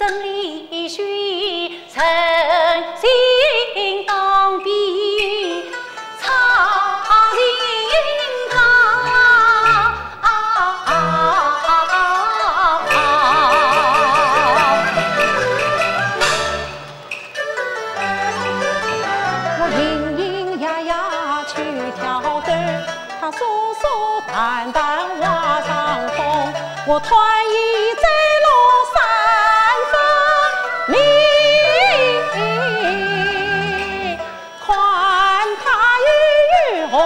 真理须诚心当比操心我咿咿呀呀去挑灯，他疏疏淡淡画上风，我团一在落三分明，宽他雨红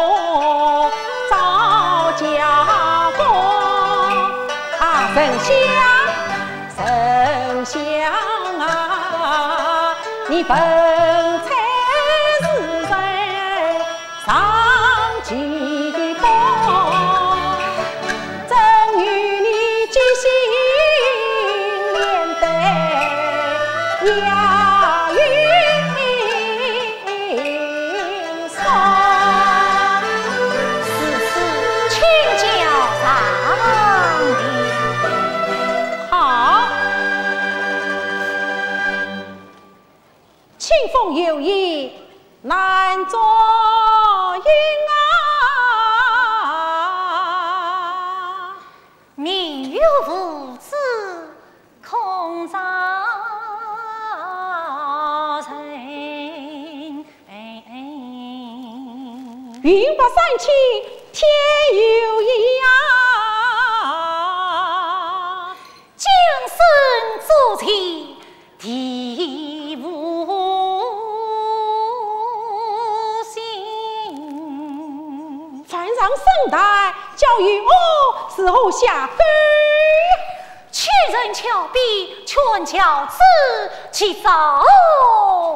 照家公啊，神香啊，你本才是人上吉风，正与你吉星连得押云松。此次请教上帝。好，清风有意难作音啊，命有无知空造成。云不散去天有意啊，将身作起地无心。凡上圣代教育我是后下根，屈人峭壁，全教子其早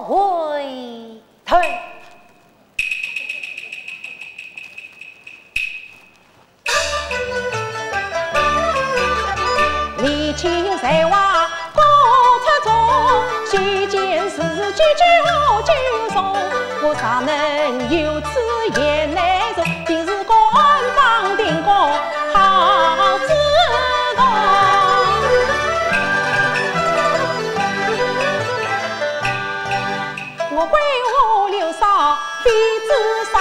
为退。离情在外高出中，须见事句句好句颂。我尚能有此言来容，定是官方定功好自动。我归我刘少非自杀。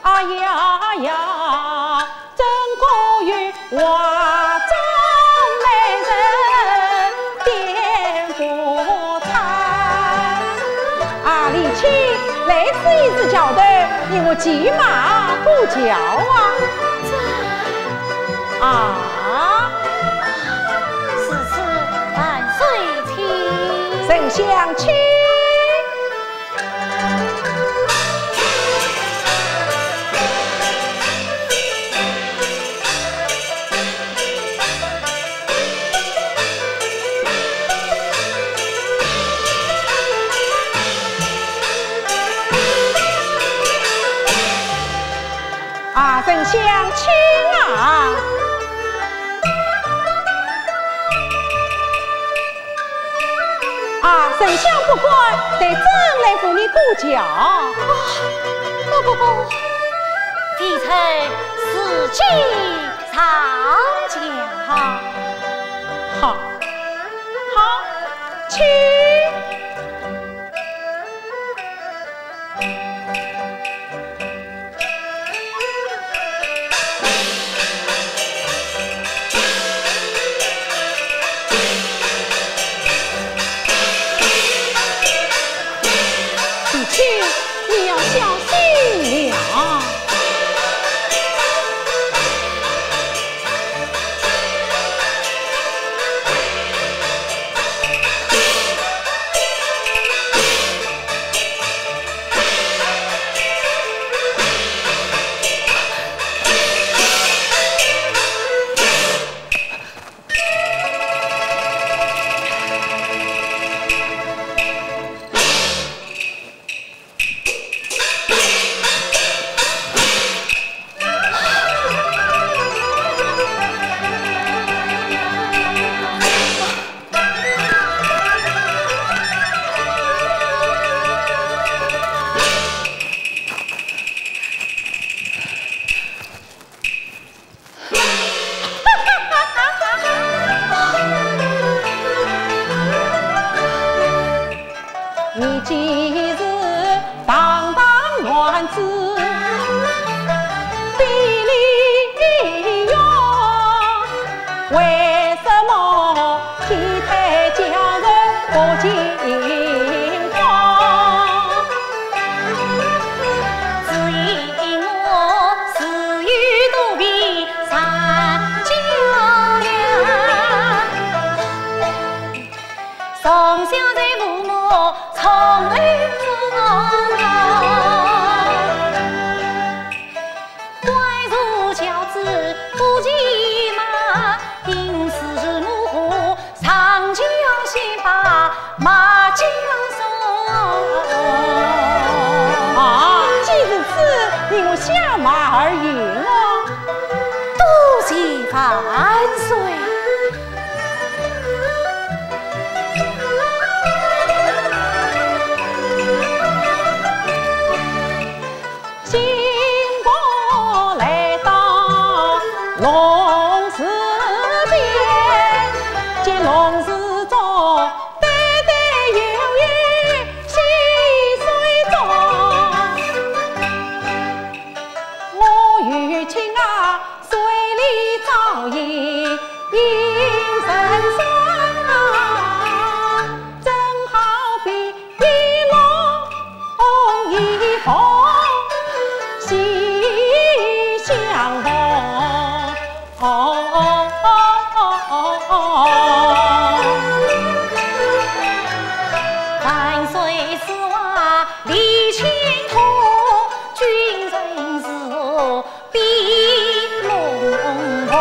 哎呀呀，真过于画中美人点不参。啊，李青来此一只脚头，你我骑马过桥啊！啊，此次万岁卿，丞相请。啊，丞相请啊！啊，丞相不管，得真来扶你过桥。不，弟臣死记长讲。好，请。你要小心了。今日堂堂乱子比利用，为什么天台叫人不惊慌？只因我私欲多比三家呀，从小在父母宠儿中乖如教子不骑马，因此母虎长久先把马缰绳。啊，既如此，你我下马而迎哦。多谢万岁。经过来到龙寺边，见龙寺中淡淡有雨溪水中，我与亲啊水里照应映人生啊，正好比一龙一凤心相通。万岁是话李前途，君臣是我比龙凤。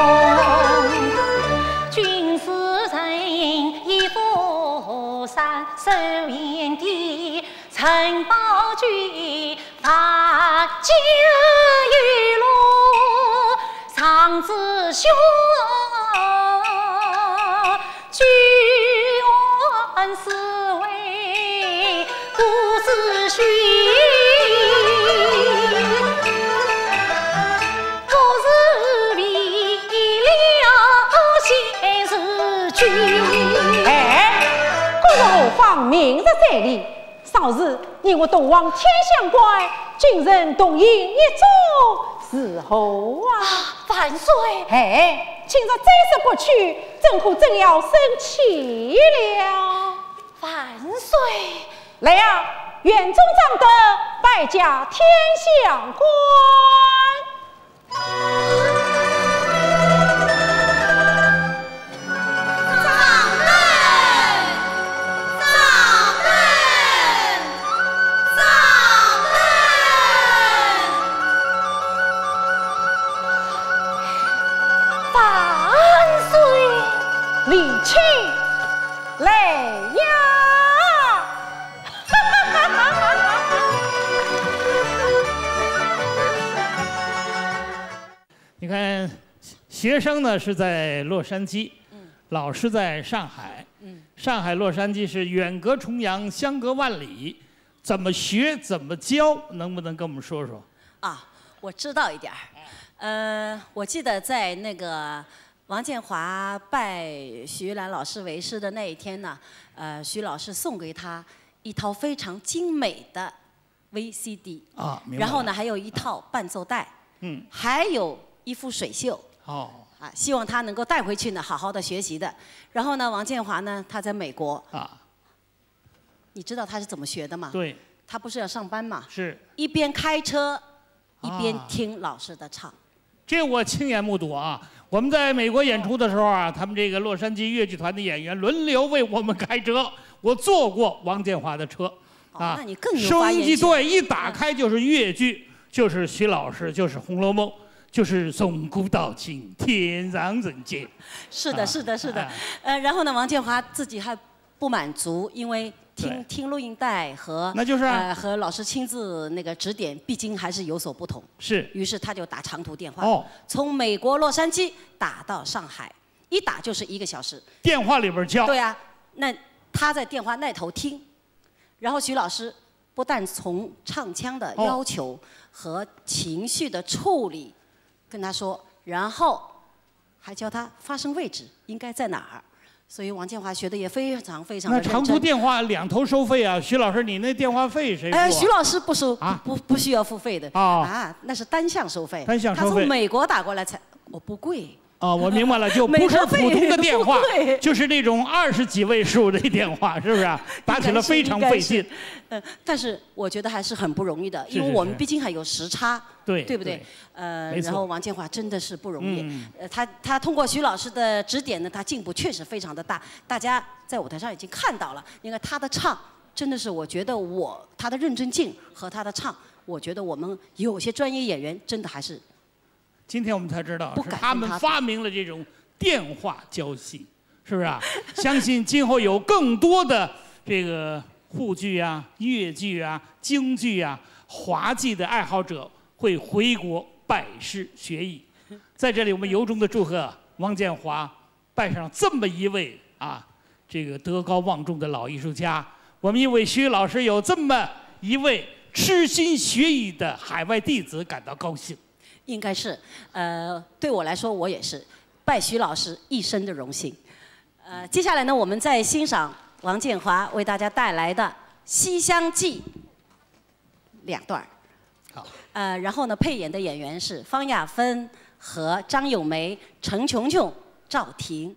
君是人一佛山寿延帝，陈宝驹法家玉露，长子兄居万是为故事虚，我是为了现实君。哎，果然何妨明日再理。稍日你我同往天相关，君人同饮一桌，是后啊？万岁！哎，今日暂时不去，正可真要生气了。万岁！来呀，院中长德，拜驾天相官。李清来呀！你看，学生呢是在洛杉矶，老师在上海，上海、洛杉矶是远隔重洋，相隔万里，怎么学，怎么教，能不能跟我们说说？啊，我知道一点儿。我记得在那个王建华拜徐兰老师为师的那一天呢，徐老师送给他一套非常精美的 VCD 啊，明白了。然后呢，还有一套伴奏带，还有一幅水袖。哦。啊，希望他能够带回去呢，好好的学习的。然后呢，王建华呢，他在美国。啊。你知道他是怎么学的吗？对。他不是要上班嘛？是。一边开车，一边听老师的唱。这我亲眼目睹啊！我们在美国演出的时候啊，他们这个洛杉矶越剧团的演员轮流为我们开车。我坐过王建华的车，啊，那你更有收音机对，一打开就是越剧，就是徐老师，就是《红楼梦》，就是从古到今，天上人间。是的，是的，是的。然后呢，王建华自己还不满足，因为听录音带和那就是和老师亲自那个指点，毕竟还是有所不同。是。于是他就打长途电话，从美国洛杉矶打到上海，一打就是1个小时。电话里边教。对啊，那他在电话那头听，然后徐老师不但从唱腔的要求和情绪的处理跟他说，然后还教他发声位置应该在哪儿。所以王建华学的也非常非常的那认真。长途电话2头收费啊，徐老师，你那电话费谁付啊？徐老师不收啊，不需要付费的啊，那是单向收费。单向收费。他从美国打过来才，我不贵。啊，我明白了，就不是普通的电话，就是那种20几位数的电话，是不是啊？打起来非常费劲。但是我觉得还是很不容易的，因为我们毕竟还有时差，对不对？然后王建华真的是不容易。他通过徐老师的指点呢，他进步确实非常的大。大家在舞台上已经看到了，你看他的唱，真的是我觉得他的认真劲和他的唱，我觉得我们有些专业演员真的还是。今天我们才知道，是他们发明了这种电话交戏，是不是啊？相信今后有更多的这个沪剧啊、粤剧啊、京剧啊、滑稽的爱好者会回国拜师学艺。在这里，我们由衷的祝贺王建华拜上这么一位这个德高望重的老艺术家。我们因为徐老师有这么一位痴心学艺的海外弟子感到高兴。应该是，对我来说，我也是拜徐老师一生的荣幸。接下来呢，我们再欣赏王建华为大家带来的《西厢记》2段。好。然后呢，配演的演员是方亚芬和张咏梅、陈琼琼、赵婷。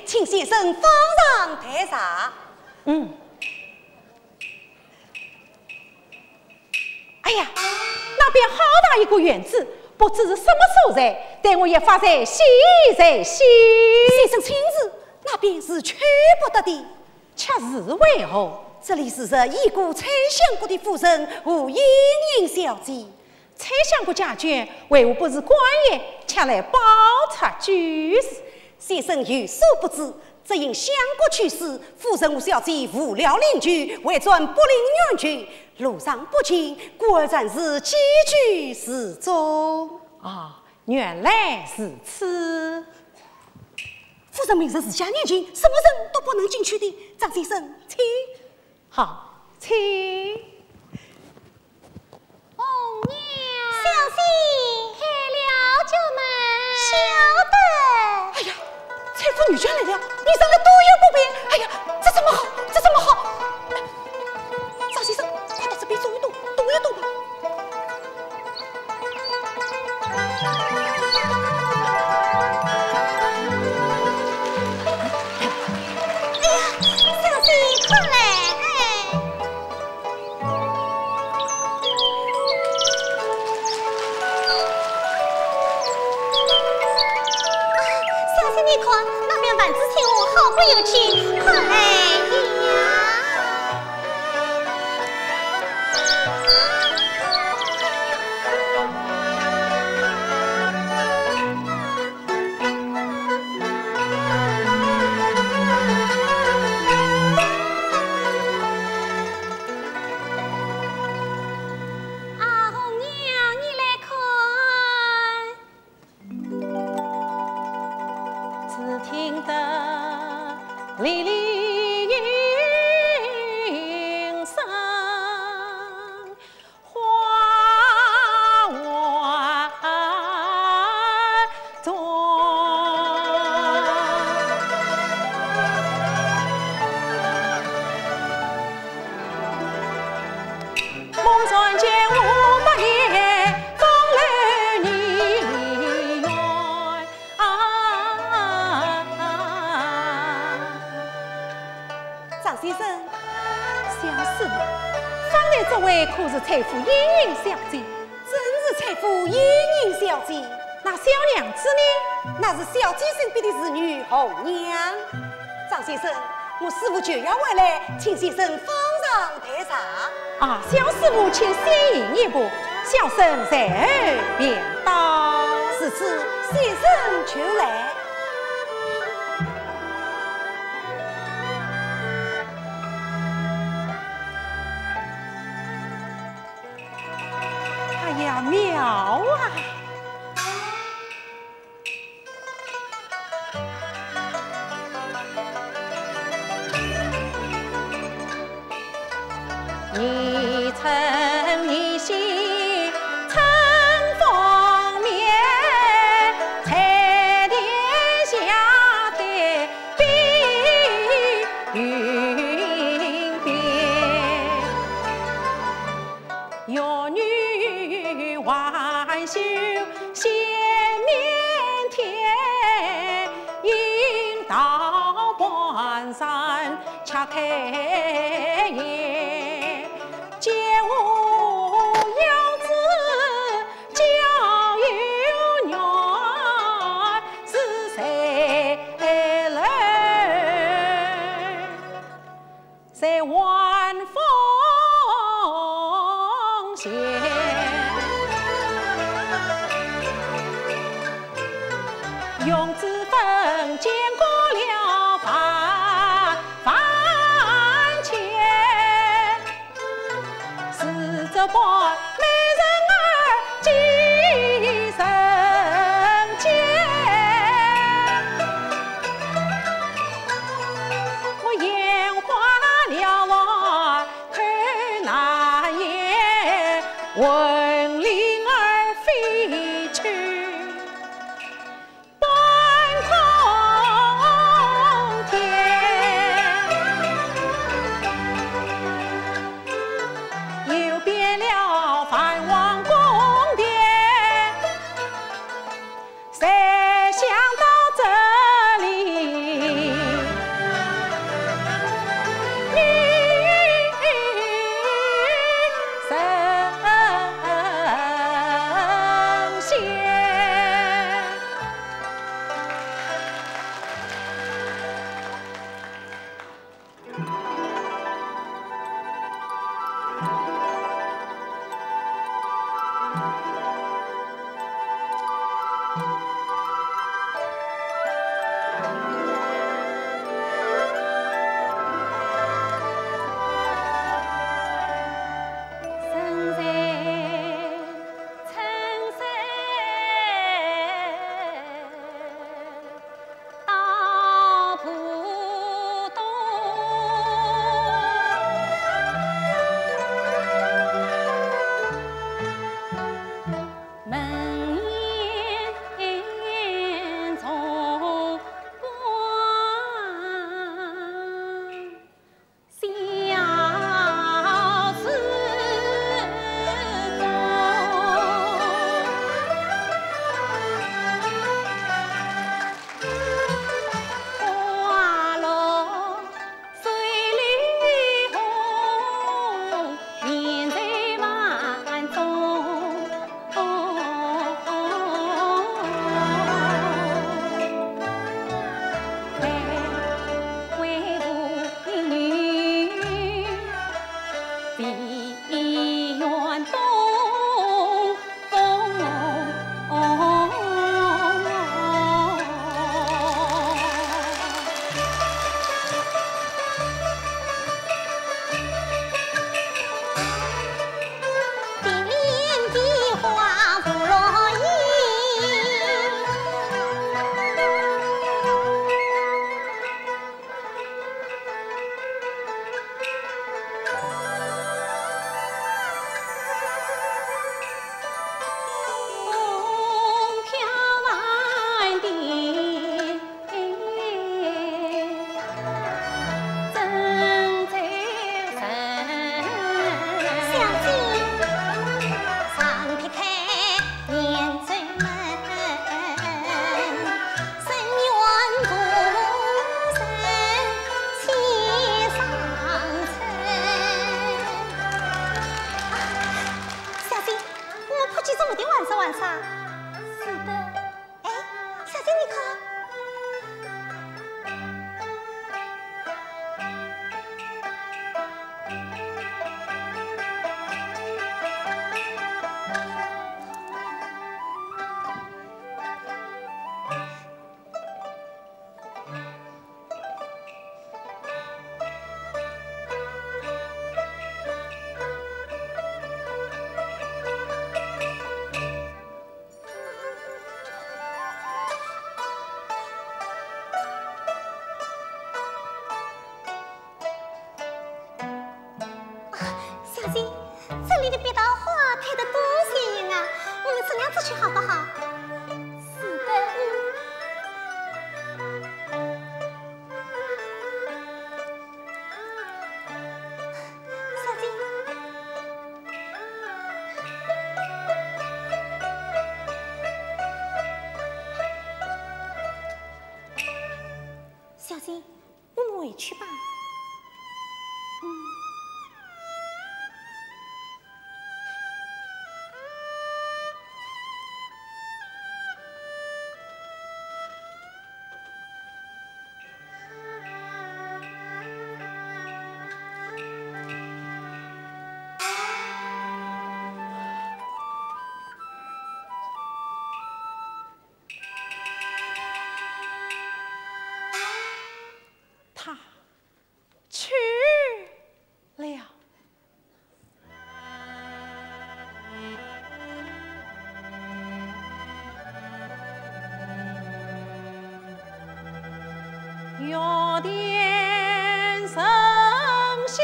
请先生方上台茶。哎呀，那边好大一个园子，不知是什么所在，但我也发在西在西。先生亲自，那边是去不得的，却是为何？这里是一股蔡相国的夫人和英英小姐。蔡相国家眷为何不是官员，却来包察局势？先生有所不知，只因相国去世，夫人和小姐无聊邻居，为转不灵远去，路上不清，果然是几句失踪。原来是此。夫人明日自家年轻，什么人都不能进去的。张先生，请。好，请。红娘，小心开了酒门。晓得。哎呀，蔡夫女眷来了，你上来多有不便。哎呀，这怎么好？这怎么好？张先生，快到这边坐一坐，躲一躲吧。哎呀，小心快来！你看那边丸子青不有情，快呀！哩哩云声，花湾中。梦船见五百年，风流泥渊。张先生，小事，方才这位可是财富盈盈小姐？真是财富盈盈小姐。那小娘子呢？那是小姐身边的侍女红娘。张先生，我师傅就要回来，请先生方上台茶。啊，小师傅请先饮一步，小生随后便到。此次先生求来。哎呀，妙啊！你曾一心乘风眠，彩蝶下台碧云边，玉女挽袖衔绵天，引导关山恰开颜。借我幼子教幼女，是谁来？在晚风闲，用纸粉煎过了饭前。这般美人儿几人间？我眼花缭乱看那眼，闻铃儿飞去半空天。又变了繁华宫殿，谁想到这里女神梨园东风。这里的别桃花开得多鲜艳啊！我们这两次去好不好？是的。小金，小金，我们回去吧。他去了。药店神仙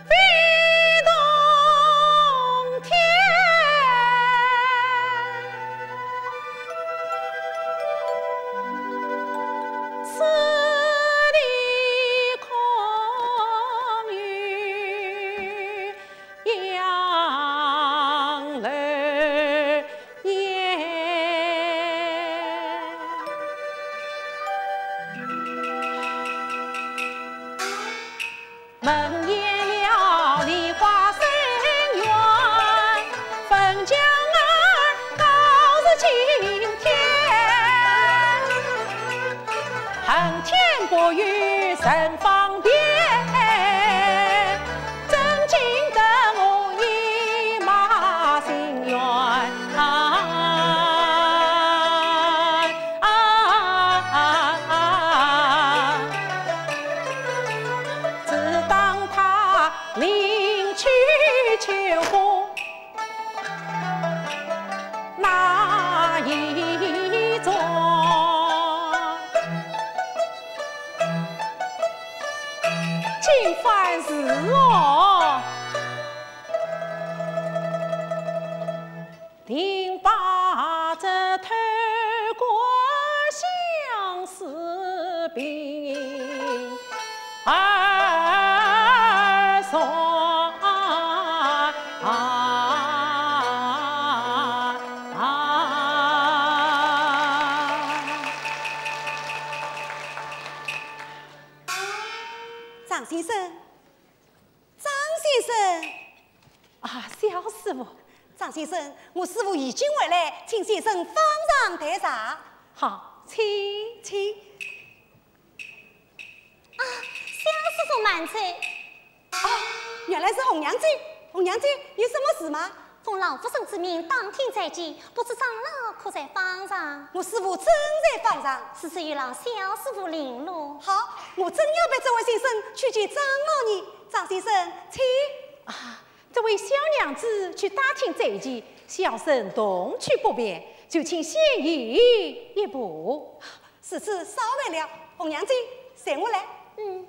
飞动天。此地空余杨柳叶，门沿了梨花深院，汾江儿高似青天。恨天薄雨甚方便，真情得我一马心愿。只当他领去秋风那一种。今番是我定把这透过相思病儿送。张先生，张先生，啊，小师傅，张先生，我师傅已经回来，请先生方丈台茶。好，请。啊，小师傅慢走。哦，原来是红娘子。红娘子，有什么事吗？奉老夫生之命，当天在即，不知长老可在坊上？我师傅正在坊上，此次与老小师傅领路。好，我正要陪这位先生去见张老呢。张先生，请。啊，这位小娘子去打听这一件，小生动去不便，就请先移一步。此次稍晚了，红娘子，随我来。嗯。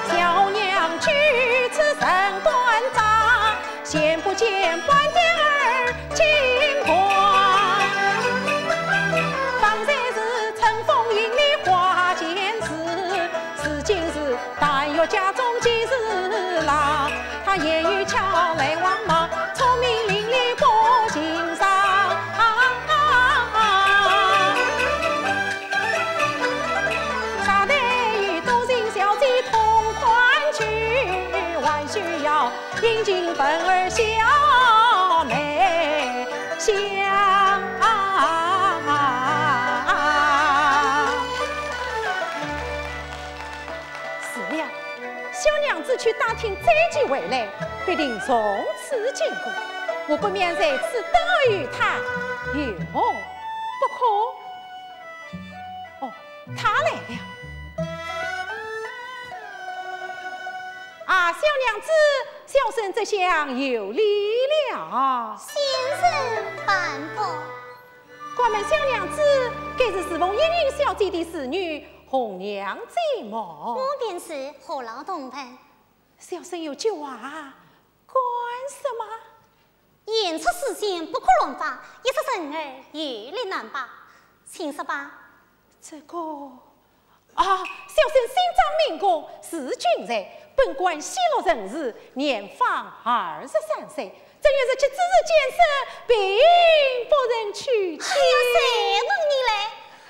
小娘举此身端庄，先不见半点儿金光。方才是乘风引里花间事，是今日但愿家中几日郎。他言语巧，来往忙，聪明伶俐不经商。啥得与东行小姐同欢去，还需要引进本儿小妹相。是了，小娘子去打听这句回来，必定从此经过。我不免在此等儿与他。哟，不可！哦，他来了。啊，小娘子，小生这厢有礼了。先生办不？关门小娘子，该是侍奉英英小姐的侍女红娘姐么？我便是何老同伴。小生有句话，关什么？言出事先不可乱发，一出人儿有理难拔。请说吧。这个啊，小生心脏明公，是军人，本官西洛人士，年方23岁。正月17日见生，并不忍娶妻。谁问你嘞？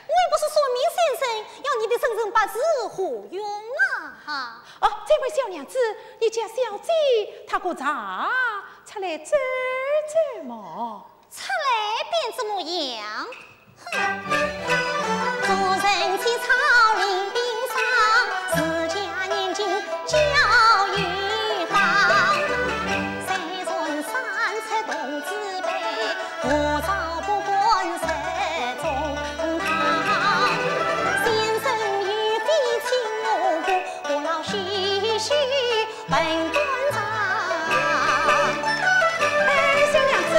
我又不是说明先生要你的生辰八字何用啊！哦，这位小娘子，你家小姐她个茶出来走走嘛？出来便这模样。做人在草林冰上，自家年纪教育方。谁从三尺童子辈，我早不管十中堂。先生与非亲我故，我老须须本官长。哎，小娘子。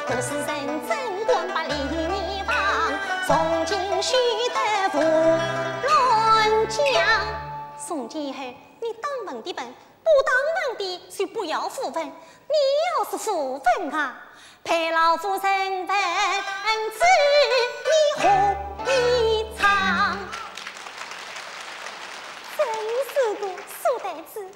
我是人真官把礼你放，从今须得服乱讲。从今后你当门的本，不当门的就不要负分。你要是负分啊，陪老夫身份子你何一场？真是个书呆子。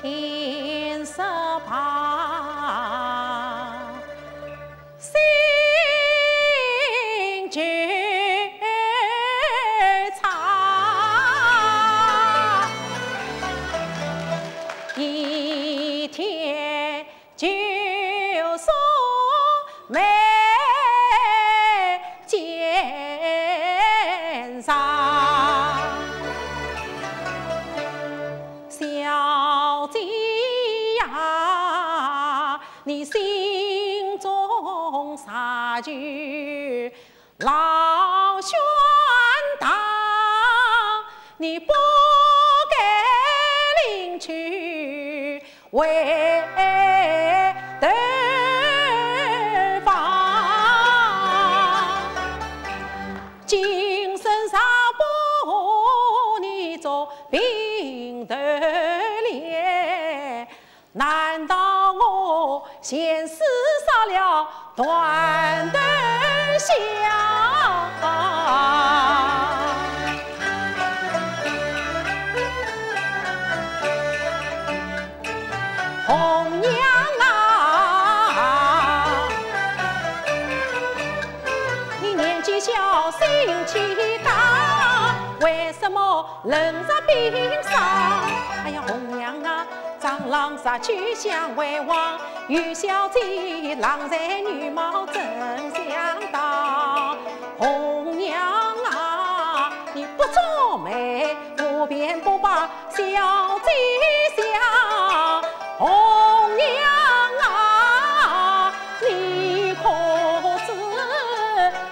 天色旁，心剧场，一天就说没见上。小姐呀，你心中啥句老宣堂，你不该领去为对方，今生啥不你做平头脸？难道我先厮杀了断头香？红娘啊！小心气大，为什么冷着冰霜？哎呀，红娘啊，蟑螂杀去相为王，玉小姐郎才女貌真相当。红娘啊，你不作美，我便不把小姐想。红娘啊，你可知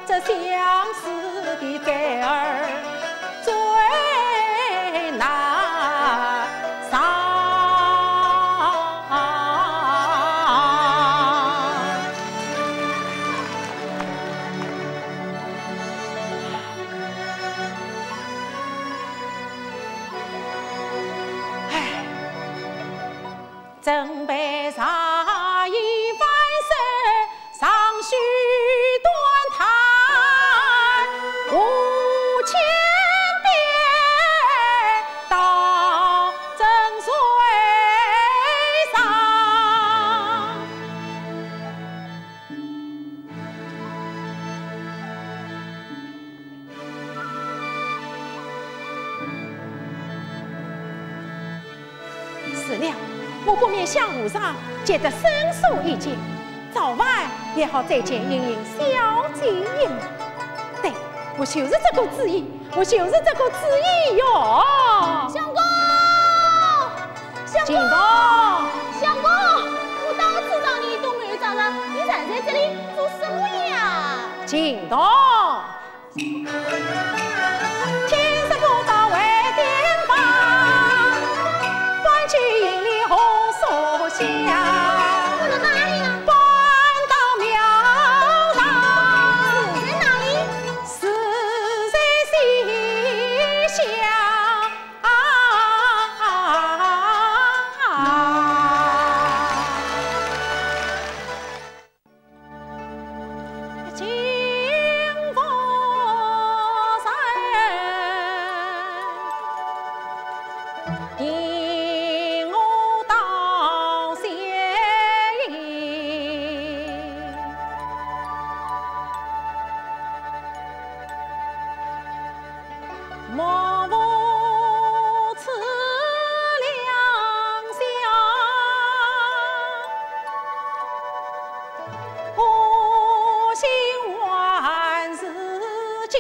这相思的罪儿最难伤？唉，正被杀一番事，尚须断谈，无千遍到正水上。是了，我不免向皇上借得申诉一件，早晚也好再见莹莹小姐一面。对，我就是这个主意，我就是这个主意哟。相公，相锦公，东，相公，我到处找你都没有找到，你站在这里做什么呀？锦东，天色不早为颠房，搬去营里红树下。我在哪里呢？搬到庙堂，在哪里？是在西厢。金峰山，引我到仙营。莫无此良相，我心万事尽。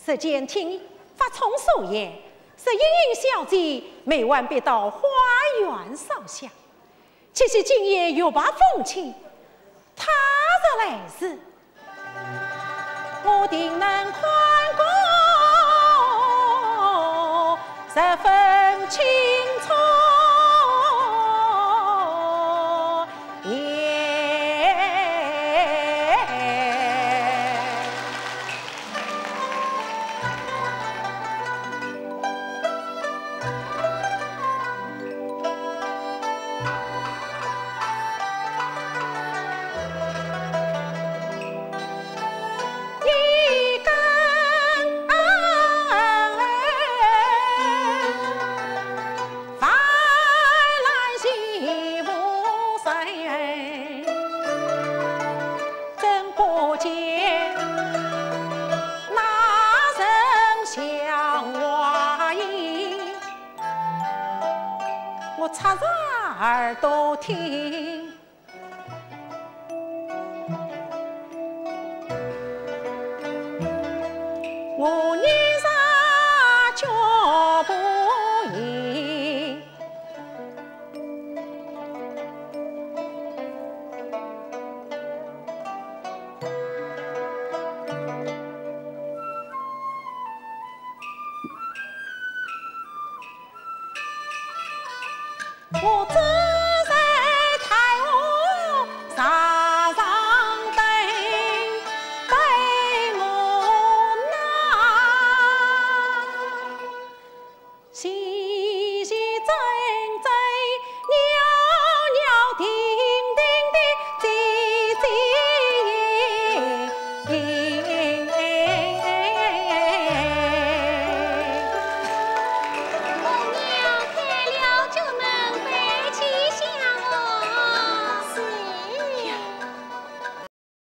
只见听发从所言，是莹莹小姐每晚必到花园烧香。其实今夜又把风情，他日来时，我定能宽过十分清楚也。一根泛滥西湖水，真不见那人向外音。我侧着耳朵听，我年上脚步移，我这